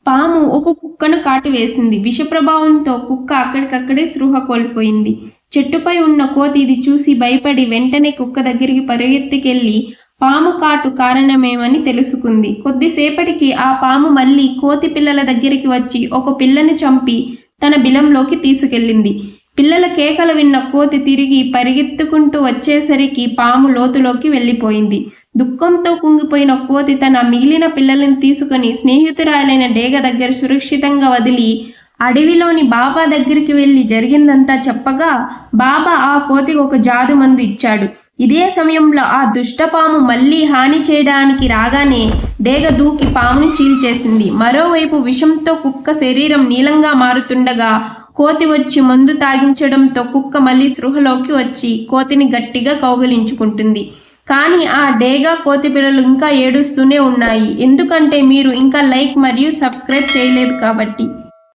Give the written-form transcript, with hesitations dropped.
పాము ఒక కుక్కను కాటు వేసింది. విషప్రభావంతో కుక్క అక్కడికక్కడే స్పృహ కోల్పోయింది. చెట్టుపై ఉన్న కోతి ఇది చూసి భయపడి వెంటనే కుక్క దగ్గరికి పరిగెత్తుకెళ్లి పాము కాటు కారణమేమని తెలుసుకుంది. కొద్దిసేపటికి ఆ పాము మళ్ళీ కోతి పిల్లల దగ్గరికి వచ్చి ఒక పిల్లను చంపి తన బిలంలోకి తీసుకెళ్ళింది. పిల్లల కేకలు విన్న కోతి తిరిగి పరిగెత్తుకుంటూ వచ్చేసరికి పాము లోతులోకి వెళ్ళిపోయింది. దుఃఖంతో కుంగిపోయిన కోతి తన మిగిలిన పిల్లలను తీసుకుని స్నేహితురాలైన డేగ దగ్గర సురక్షితంగా వదిలి అడవిలోని బాబా దగ్గరికి వెళ్ళి జరిగిందంతా చెప్పగా బాబా ఆ కోతికి ఒక జాదు మందు ఇచ్చాడు. ఇదే సమయంలో ఆ దుష్టపాము మళ్ళీ హాని చేయడానికి రాగానే డేగ దూకి పాముని చీల్చేసింది. మరోవైపు విషంతో కుక్క శరీరం నీలంగా మారుతుండగా కోతి వచ్చి మందు తాగించడంతో కుక్క మళ్ళీ స్పృహలోకి వచ్చి కోతిని గట్టిగా కౌగిలించుకుంటుంది. కానీ ఆ డేగ కోతి పిల్లలు ఇంకా ఏడుస్తూనే ఉన్నాయి. ఎందుకంటే మీరు ఇంకా లైక్ మరియు సబ్స్క్రైబ్ చేయలేదు కాబట్టి.